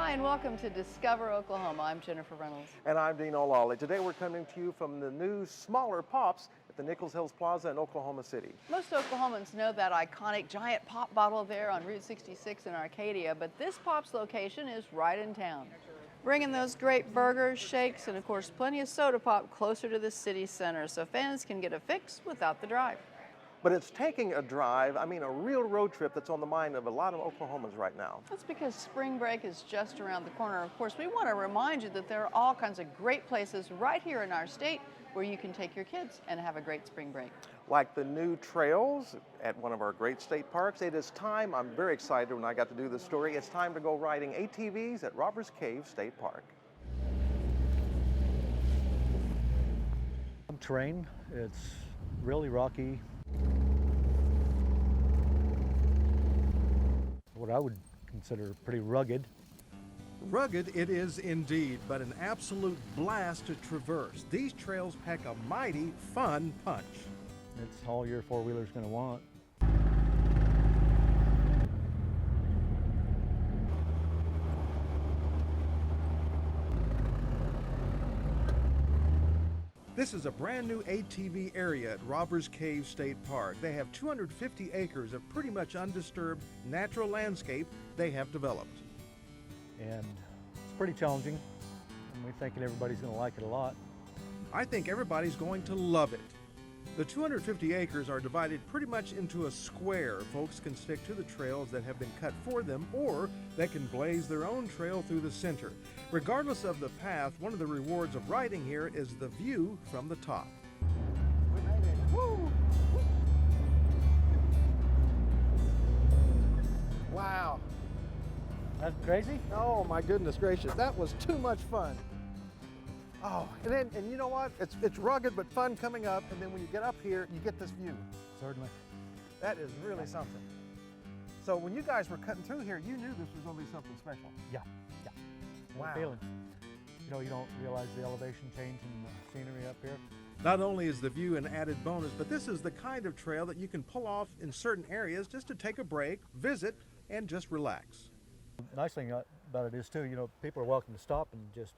Hi, and welcome to Discover Oklahoma. I'm Jennifer Reynolds. And I'm Dean O'Lally. Today we're coming to you from the new, smaller Pops at the Nichols Hills Plaza in Oklahoma City. Most Oklahomans know that iconic giant pop bottle there on Route 66 in Arcadia, but this Pops location is right in town. Bringing those great burgers, shakes, and of course plenty of soda pop closer to the city center so fans can get a fix without the drive. But it's taking a drive, a real road trip that's on the mind of a lot of Oklahomans right now. That's because spring break is just around the corner. Of course, we want to remind you that there are all kinds of great places right here in our state where you can take your kids and have a great spring break. Like the new trails at one of our great state parks. It is time, I'm very excited when I got to do this story, it's time to go riding ATVs at Robbers Cave State Park. Terrain, it's really rocky. What I would consider pretty rugged. Rugged it is indeed, but an absolute blast to traverse. These trails pack a mighty fun punch. It's all your four-wheeler's going to want. This is a brand new ATV area at Robbers Cave State Park. They have 250 acres of pretty much undisturbed natural landscape they have developed. And it's pretty challenging, and we're thinking everybody's going to like it a lot. I think everybody's going to love it. The 250 acres are divided pretty much into a square. Folks can stick to the trails that have been cut for them, or they can blaze their own trail through the center. Regardless of the path, one of the rewards of riding here is the view from the top. We made it. Woo! Wow. That's crazy? Oh my goodness gracious, that was too much fun. Oh, and you know what? It's rugged but fun coming up, and then when you get up here, you get this view. Certainly. That is really something. So when you guys were cutting through here, you knew this was going to be something special. Yeah. Wow. Feeling. You know, you don't realize the elevation change in the scenery up here. Not only is the view an added bonus, but this is the kind of trail that you can pull off in certain areas just to take a break, visit, and just relax. The nice thing about it is too, you know, people are welcome to stop and just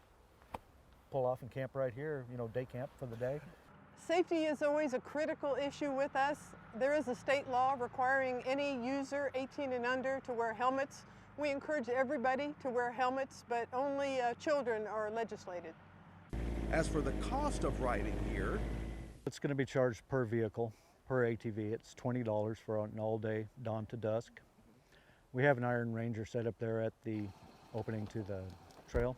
pull off and camp right here, you know, day camp for the day. Safety is always a critical issue with us. There is a state law requiring any user 18 and under to wear helmets. We encourage everybody to wear helmets, but only children are legislated. As for the cost of riding here, It's going to be charged per vehicle, per ATV. It's $20 for an all-day dawn to dusk. We have an Iron Ranger set up there at the opening to the trail,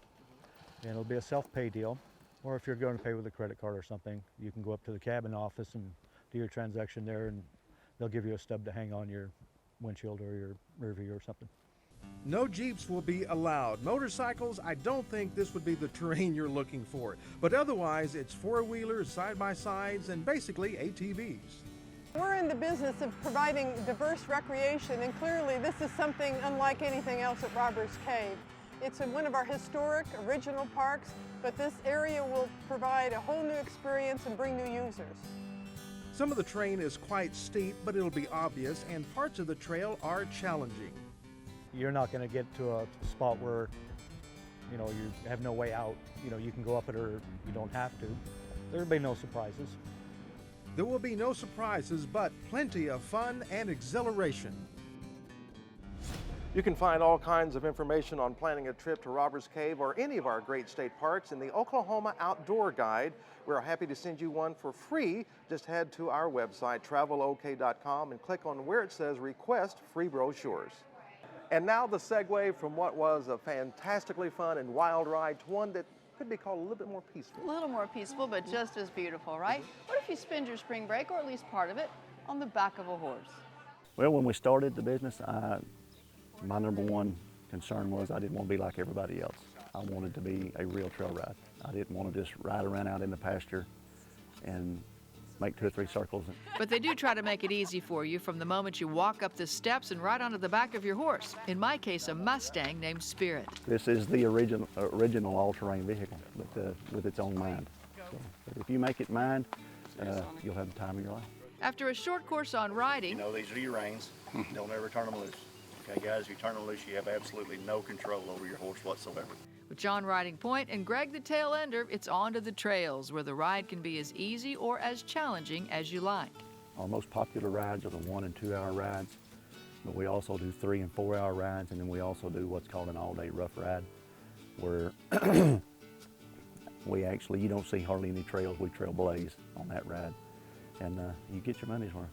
and it'll be a self-pay deal. Or if you're going to pay with a credit card or something, you can go up to the cabin office and do your transaction there, and they'll give you a stub to hang on your windshield or your rear view or something. no Jeeps will be allowed. Motorcycles, I don't think this would be the terrain you're looking for. But otherwise, it's four-wheelers, side-by-sides, and basically ATVs. We're in the business of providing diverse recreation, and clearly this is something unlike anything else at Robbers Cave. It's in one of our historic, original parks, but this area will provide a whole new experience and bring new users. Some of the terrain is quite steep, but it'll be obvious, and parts of the trail are challenging. You're not going to get to a spot where, you know, you have no way out. You know, you can go up it or you don't have to. There'll be no surprises. There will be no surprises, but plenty of fun and exhilaration. You can find all kinds of information on planning a trip to Robbers Cave or any of our great state parks in the Oklahoma Outdoor Guide. We're happy to send you one for free. Just head to our website, travelok.com, and click on where it says Request Free Brochures. And now the segue from what was a fantastically fun and wild ride to one that could be called a little bit more peaceful. A little more peaceful, but just as beautiful, right? What if you spend your spring break, or at least part of it, on the back of a horse? Well, when we started the business, my number one concern was I didn't want to be like everybody else. I wanted to be a real trail ride. I didn't want to just ride around out in the pasture and make 2 or 3 circles. But they do try to make it easy for you from the moment you walk up the steps and right onto the back of your horse. In my case, a Mustang named Spirit. This is the original all-terrain vehicle with its own mind. So if you make it mind, you'll have the time of your life. After a short course on riding, You know, these are your reins. Don't ever turn them loose. Okay, guys, if you turn them loose, you have absolutely no control over your horse whatsoever. With John riding point and Greg the tail ender, it's on to the trails where the ride can be as easy or as challenging as you like. Our most popular rides are the 1 and 2 hour rides, but we also do 3 and 4 hour rides, and then we also do what's called an all-day rough ride, where you don't see hardly any trails. We trailblaze on that ride, and you get your money's worth.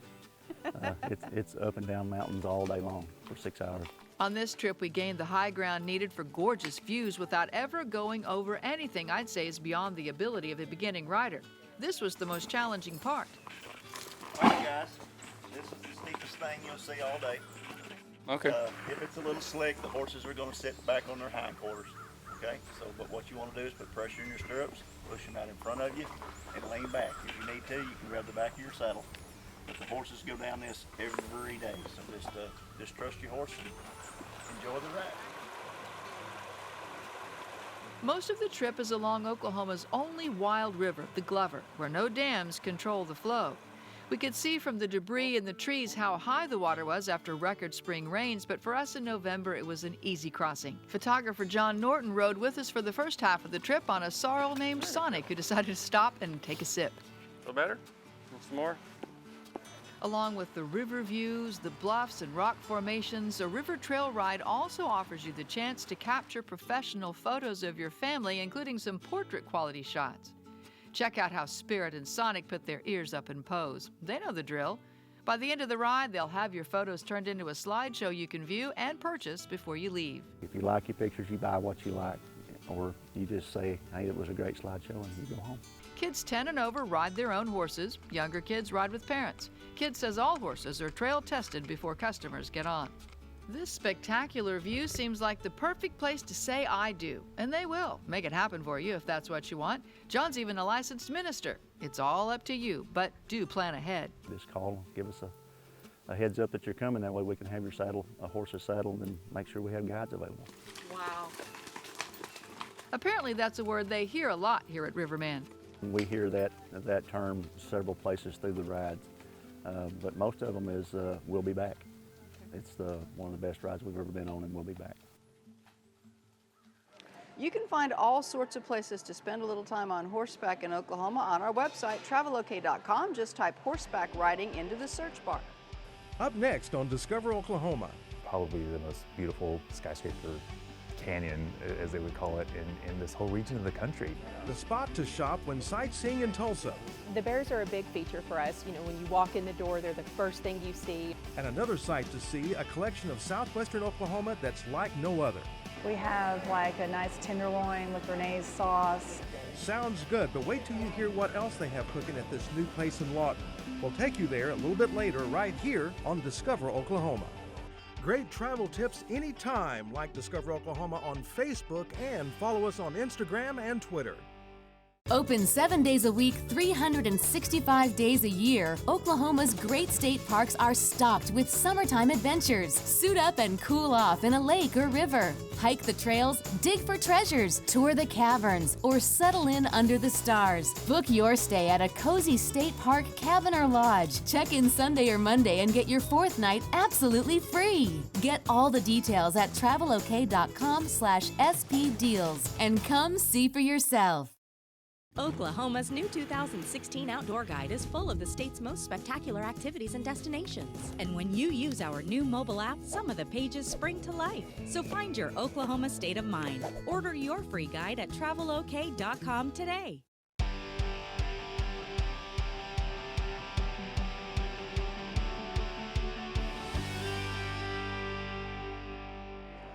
It's up and down mountains all day long for 6 hours. On this trip, we gained the high ground needed for gorgeous views without ever going over anything I'd say is beyond the ability of a beginning rider. This was the most challenging part. All right, guys, this is the steepest thing you'll see all day. Okay. If it's a little slick, the horses are going to sit back on their hindquarters. Okay, but what you want to do is put pressure in your stirrups, push them out in front of you, and lean back. If you need to, you can grab the back of your saddle. But the horses go down this every day, so just trust your horse and enjoy the ride. Most of the trip is along Oklahoma's only wild river, the Glover, where no dams control the flow. We could see from the debris in the trees how high the water was after record spring rains, but for us in November, it was an easy crossing. Photographer John Norton rode with us for the first half of the trip on a sorrel named Sonic, who decided to stop and take a sip. Feel better? Want some more? Along with the river views, the bluffs and rock formations, a river trail ride also offers you the chance to capture professional photos of your family, including some portrait quality shots. Check out how Spirit and Sonic put their ears up and pose. They know the drill. By the end of the ride, they'll have your photos turned into a slideshow you can view and purchase before you leave. If you like your pictures, you buy what you like, or you just say, hey, it was a great slideshow, and you go home. Kids 10 and over ride their own horses. Younger kids ride with parents. Kid says all horses are trail tested before customers get on. This spectacular view seems like the perfect place to say I do, and they will make it happen for you if that's what you want. John's even a licensed minister. It's all up to you, but do plan ahead. Just call, give us a heads up that you're coming. That way we can have your saddle, a horse's saddle, and make sure we have guides available. Wow. Apparently that's a word they hear a lot here at Riverman. We hear that term several places through the rides, but most of them is we'll be back. It's one of the best rides we've ever been on, and we'll be back. You can find all sorts of places to spend a little time on horseback in Oklahoma on our website, travelok.com. Just type horseback riding into the search bar. Up next on Discover Oklahoma. Probably the most beautiful skyscraper canyon, as they would call it, in this whole region of the country. The spot to shop when sightseeing in Tulsa. The bears are a big feature for us. You know, when you walk in the door, they're the first thing you see. And another sight to see, a collection of southwestern Oklahoma that's like no other. We have like a nice tenderloin with Renee's sauce. Sounds good, but wait till you hear what else they have cooking at this new place in Lawton. We'll take you there a little bit later right here on Discover Oklahoma. Great travel tips anytime, like Discover Oklahoma on Facebook and follow us on Instagram and Twitter. Open 7 days a week, 365 days a year, Oklahoma's great state parks are stocked with summertime adventures. Suit up and cool off in a lake or river. Hike the trails, dig for treasures, tour the caverns, or settle in under the stars. Book your stay at a cozy state park cabin or lodge. Check in Sunday or Monday and get your 4th night absolutely free. Get all the details at travelok.com/SP deals and come see for yourself. Oklahoma's new 2016 Outdoor Guide is full of the state's most spectacular activities and destinations. And when you use our new mobile app, some of the pages spring to life. So find your Oklahoma state of mind. Order your free guide at travelok.com today.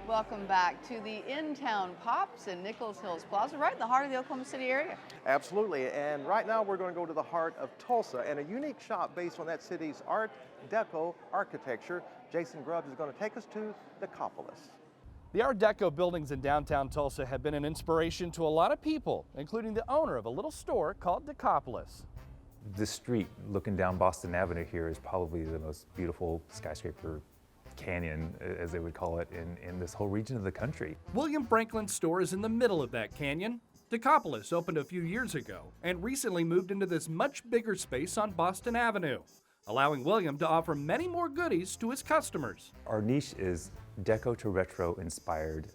Welcome back to the In-Town Pops in Nichols Hills Plaza, right in the heart of the Oklahoma City area. Absolutely, and right now we're going to go to the heart of Tulsa and a unique shop based on that city's Art Deco architecture. Jason Grubbs is going to take us to Decapolis. The Art Deco buildings in downtown Tulsa have been an inspiration to a lot of people, including the owner of a little store called Decapolis. This street looking down Boston Avenue here is probably the most beautiful skyscraper canyon, as they would call it, in this whole region of the country. William Franklin's store is in the middle of that canyon. Decapolis opened a few years ago and recently moved into this much bigger space on Boston Avenue, allowing William to offer many more goodies to his customers. Our niche is deco to retro inspired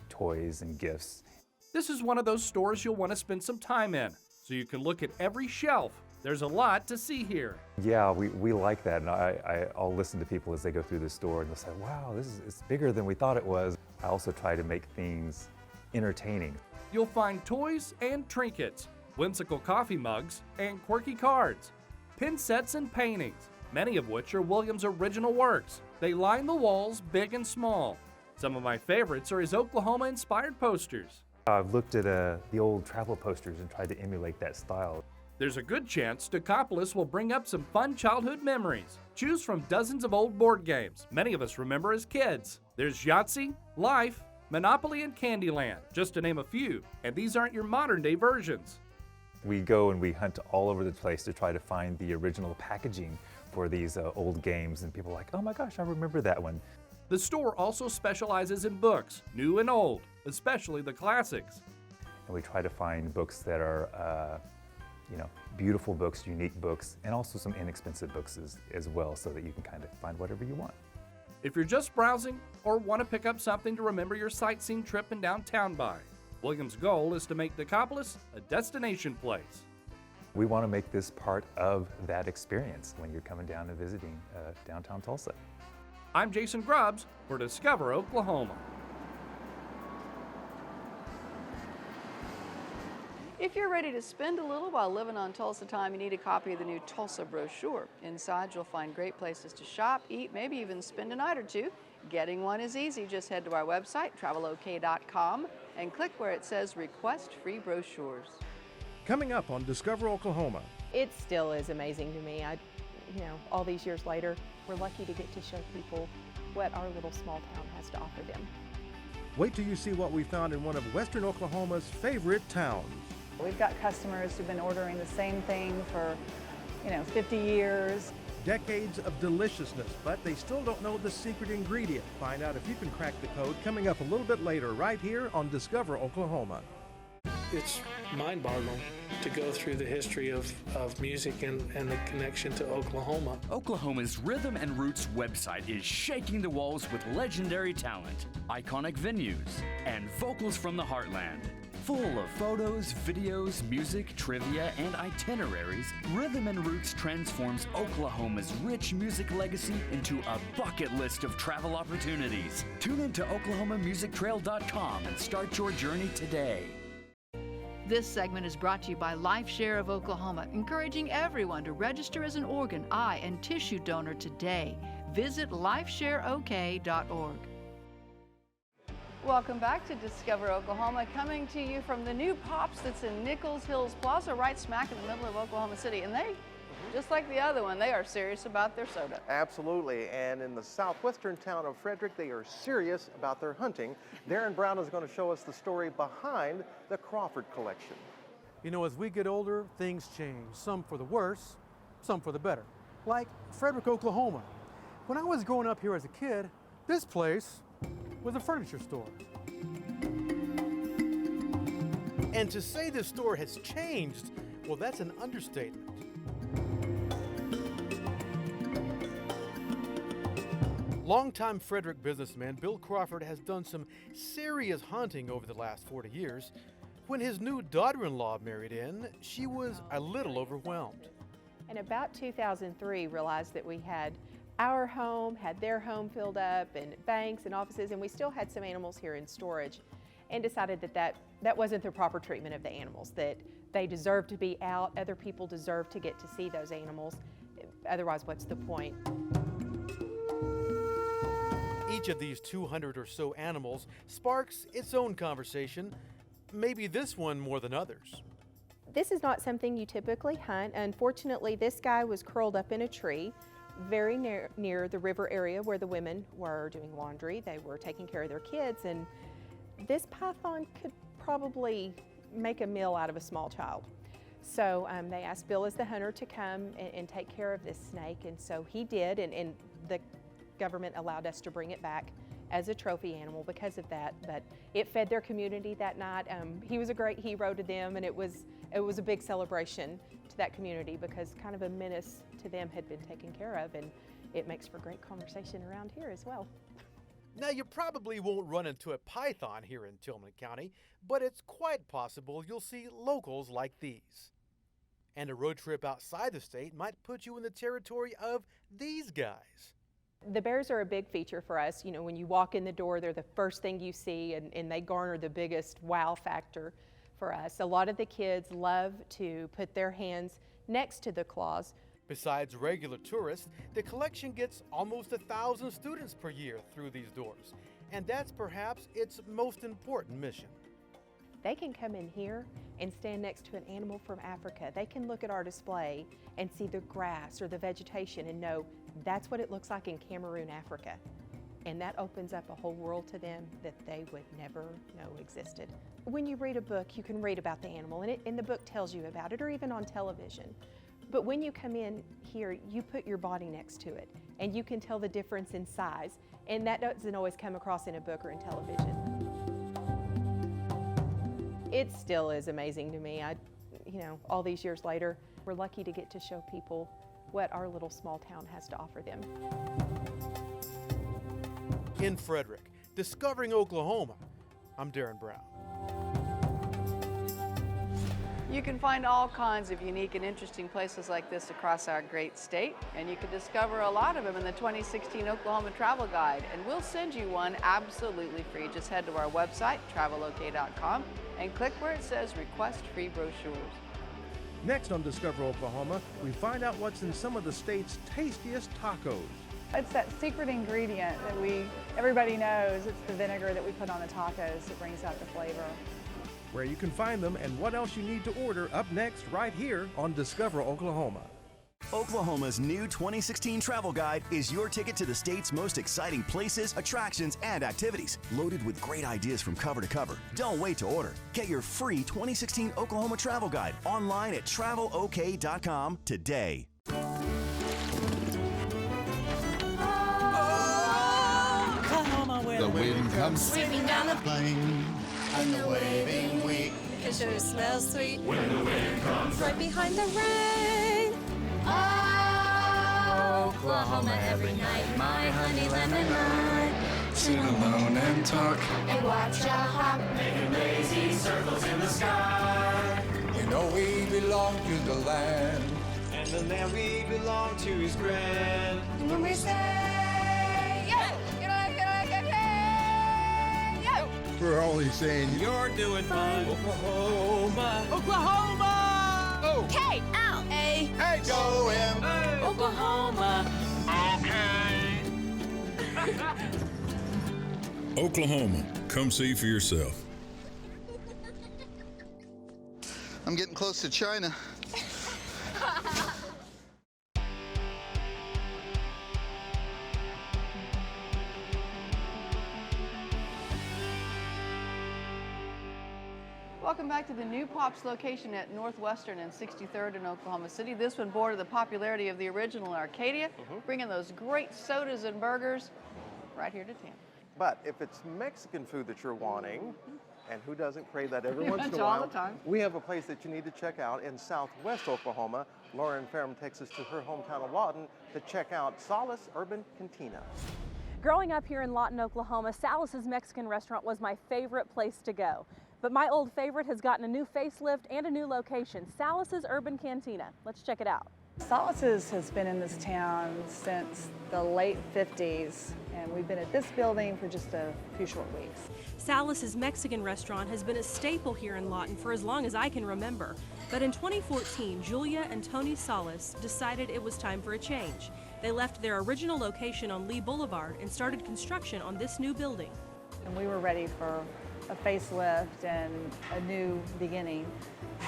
toys and gifts. This is one of those stores you'll want to spend some time in, so you can look at every shelf. There's a lot to see here. Yeah, we like that, and I'll listen to people as they go through the store and they'll say, wow, it's bigger than we thought it was. I also try to make things entertaining. You'll find toys and trinkets, whimsical coffee mugs, and quirky cards, pin sets and paintings, many of which are Williams' original works. They line the walls big and small. Some of my favorites are his Oklahoma-inspired posters. I've looked at the old travel posters and tried to emulate that style. There's a good chance Decapolis will bring up some fun childhood memories. Choose from dozens of old board games many of us remember as kids. There's Yahtzee, Life, Monopoly, and Candyland, just to name a few, and these aren't your modern-day versions. We go and we hunt all over the place to try to find the original packaging for these old games, and people are like, oh my gosh, I remember that one. The store also specializes in books, new and old, especially the classics. And we try to find books that are beautiful books, unique books, and also some inexpensive books as well, so that you can kind of find whatever you want. If you're just browsing or want to pick up something to remember your sightseeing trip in downtown by, Williams' goal is to make Decapolis a destination place. We want to make this part of that experience when you're coming down and visiting downtown Tulsa. I'm Jason Grubbs for Discover Oklahoma. If you're ready to spend a little while living on Tulsa time, you need a copy of the new Tulsa brochure. Inside, you'll find great places to shop, eat, maybe even spend a night or two. Getting one is easy. Just head to our website, travelok.com, and click where it says Request Free Brochures. Coming up on Discover Oklahoma. It still is amazing to me. All these years later, we're lucky to get to show people what our little small town has to offer them. Wait till you see what we found in one of Western Oklahoma's favorite towns. We've got customers who've been ordering the same thing for, 50 years. Decades of deliciousness, but they still don't know the secret ingredient. Find out if you can crack the code coming up a little bit later right here on Discover Oklahoma. It's mind-boggling to go through the history of music and the connection to Oklahoma. Oklahoma's Rhythm and Roots website is shaking the walls with legendary talent, iconic venues, and vocals from the heartland. Full of photos, videos, music, trivia, and itineraries, Rhythm and Roots transforms Oklahoma's rich music legacy into a bucket list of travel opportunities. Tune into OklahomaMusicTrail.com and start your journey today. This segment is brought to you by LifeShare of Oklahoma, encouraging everyone to register as an organ, eye, and tissue donor today. Visit lifeshareok.org. Welcome back to Discover Oklahoma, coming to you from the new Pops that's in Nichols Hills Plaza, right smack in the middle of Oklahoma City. And they, just like the other one, they are serious about their soda. Absolutely, and in the southwestern town of Frederick, they are serious about their hunting. Darren Brown is going to show us the story behind the Crawford collection. As we get older, things change, some for the worse, some for the better. Like Frederick, Oklahoma. When I was growing up here as a kid, this place was a furniture store. And to say this store has changed, well, that's an understatement. Longtime Frederick businessman Bill Crawford has done some serious hunting over the last 40 years. When his new daughter-in-law married in, she was a little overwhelmed. And about 2003, realized that we had our home, had their home filled up, and banks and offices, and we still had some animals here in storage, and decided that wasn't the proper treatment of the animals, that they deserve to be out, other people deserve to get to see those animals. Otherwise, what's the point? Each of these 200 or so animals sparks its own conversation, maybe this one more than others. This is not something you typically hunt. Unfortunately, this guy was curled up in a tree very near the river area where the women were doing laundry. They were taking care of their kids, and this python could probably make a meal out of a small child. So they asked Bill as the hunter to come and take care of this snake, and so he did, and the government allowed us to bring it back as a trophy animal because of that. But it fed their community that night. He was a great hero to them, and it was a big celebration to that community because kind of a menace to them had been taken care of, and it makes for great conversation around here as well. Now, you probably won't run into a python here in Tillman County, but it's quite possible you'll see locals like these. And a road trip outside the state might put you in the territory of these guys. The bears are a big feature for us. You know, when you walk in the door, they're the first thing you see, and they garner the biggest wow factor for us. A lot of the kids love to put their hands next to the claws. Besides regular tourists, the collection gets almost 1,000 students per year through these doors, and that's perhaps its most important mission. They can come in here and stand next to an animal from Africa. They can look at our display and see the grass or the vegetation and know that's what it looks like in Cameroon, Africa. And that opens up a whole world to them that they would never know existed. When you read a book, you can read about the animal, and the book tells you about it, or even on television. But when you come in here, you put your body next to it, and you can tell the difference in size, and that doesn't always come across in a book or in television. It still is amazing to me. You know, all these years later, we're lucky to get to show people what our little small town has to offer them. In Frederick, discovering Oklahoma, I'm Darren Brown. You can find all kinds of unique and interesting places like this across our great state, and you can discover a lot of them in the 2016 Oklahoma Travel Guide, and we'll send you one absolutely free. Just head to our website, travelok.com, and click where it says Request Free Brochures. Next on Discover Oklahoma, we find out what's in some of the state's tastiest tacos. It's that secret ingredient that everybody knows. It's the vinegar that we put on the tacos that brings out the flavor. Where you can find them and what else you need to order up next right here on Discover Oklahoma. Oklahoma's new 2016 travel guide is your ticket to the state's most exciting places, attractions, and activities. Loaded with great ideas from cover to cover. Don't wait to order. Get your free 2016 Oklahoma travel guide online at travelok.com today. Oklahoma, where the wind comes sweeping down the plain, and the waving wheat, it sure smells sweet when the wind comes right behind the rain. Oh, Oklahoma every night, my honey lemon mine. sit alone and talk, And watch a hawk making lazy circles in the sky. you know we belong to the land, And the land we belong to is grand. And when we say, yo, yo, we're only saying you're doing fine. Oklahoma. Oklahoma! Oh! K-L-A. Hey, go him! Oklahoma. Oklahoma, come see for yourself. I'm getting close to China. Welcome back to the new Pops location at Northwestern and 63rd in Oklahoma City. This one bordered the popularity of the original Arcadia, bringing those great sodas and burgers right here to town. But if it's Mexican food that you're wanting, and who doesn't crave that every Pretty once in much a all while, the time. we have a place that you need to check out in Southwest Oklahoma. Lauren Ferrum takes us to her hometown of Lawton to check out Solace Urban Cantina. Growing up here in Lawton, Oklahoma, Solace's Mexican restaurant was my favorite place to go. But my old favorite has gotten a new facelift and a new location, Solace's Urban Cantina. Let's check it out. Solace's has been in this town since the late 50s, and we've been at this building for just a few short weeks. Solace's Mexican restaurant has been a staple here in Lawton for as long as I can remember. But in 2014, Julia and Tony Solace decided it was time for a change. They left their original location on Lee Boulevard and started construction on this new building. And we were ready for a facelift and a new beginning.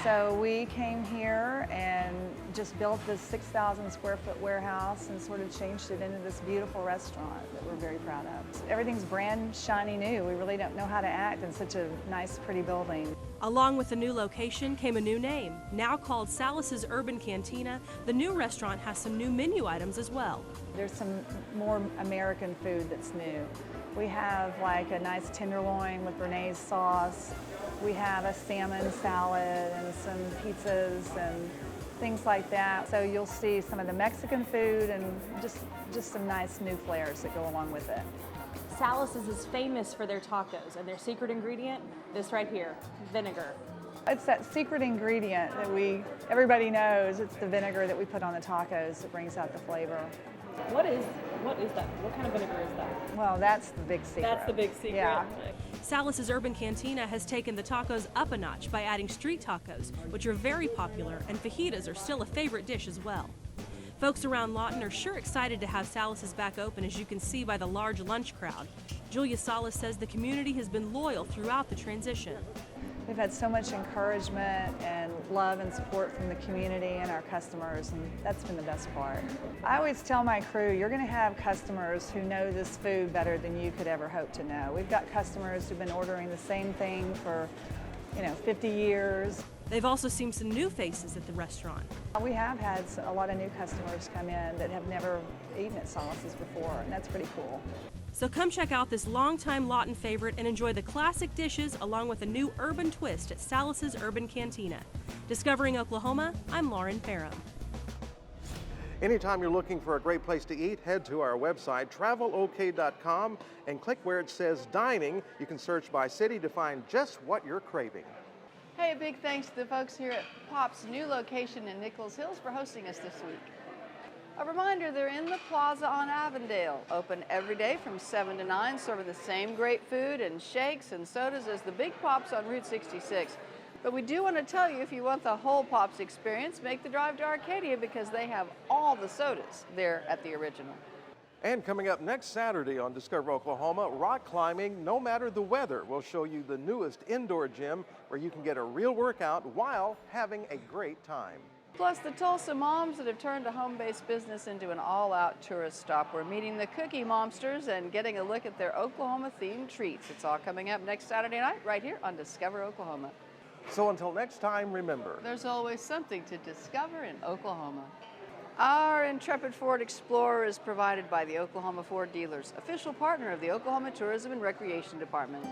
So we came here and just built this 6,000 square foot warehouse and sort of changed it into this beautiful restaurant that we're very proud of. Everything's brand shiny new. We really don't know how to act in such a nice, pretty building. Along with the new location came a new name. Now called Solace's Urban Cantina, the new restaurant has some new menu items as well. There's some more American food that's new. We have like a nice tenderloin with Bernaise sauce. We have a salmon salad and some pizzas and things like that. So you'll see some of the Mexican food and just some nice new flavors that go along with it. Salas's is famous for their tacos, and their secret ingredient, this right here, vinegar. It's that secret ingredient that everybody knows. It's the vinegar that we put on the tacos that brings out the flavor. What is that? What kind of vinegar is that? Well, that's the big secret. That's the big secret. Yeah. Salas's Urban Cantina has taken the tacos up a notch by adding street tacos, which are very popular, and fajitas are still a favorite dish as well. Folks around Lawton are sure excited to have Salas's back open, as you can see by the large lunch crowd. Julia Salas says the community has been loyal throughout the transition. We've had so much encouragement and love and support from the community and our customers, and that's been the best part. I always tell my crew, you're going to have customers who know this food better than you could ever hope to know. We've got customers who've been ordering the same thing for, 50 years. They've also seen some new faces at the restaurant. We have had a lot of new customers come in that have never eaten at Salas's before, and that's pretty cool. So come check out this longtime Lawton favorite and enjoy the classic dishes along with a new urban twist at Salas's Urban Cantina. Discovering Oklahoma, I'm Lauren Ferrum. Anytime you're looking for a great place to eat, head to our website, travelok.com, and click where it says dining. You can search by city to find just what you're craving. Hey, a big thanks to the folks here at Pop's new location in Nichols Hills for hosting us this week. A reminder, they're in the plaza on Avondale, open every day from 7 to 9, serving the same great food and shakes and sodas as the Big Pops on Route 66. But we do want to tell you, if you want the whole Pops experience, make the drive to Arcadia because they have all the sodas there at the original. And coming up next Saturday on Discover Oklahoma, rock climbing, no matter the weather. We'll show you the newest indoor gym where you can get a real workout while having a great time. Plus, the Tulsa moms that have turned a home-based business into an all-out tourist stop. We're meeting the Cookie Momsters and getting a look at their Oklahoma-themed treats. It's all coming up next Saturday night right here on Discover Oklahoma. So until next time, remember, there's always something to discover in Oklahoma. Our intrepid Ford Explorer is provided by the Oklahoma Ford Dealers, official partner of the Oklahoma Tourism and Recreation Department.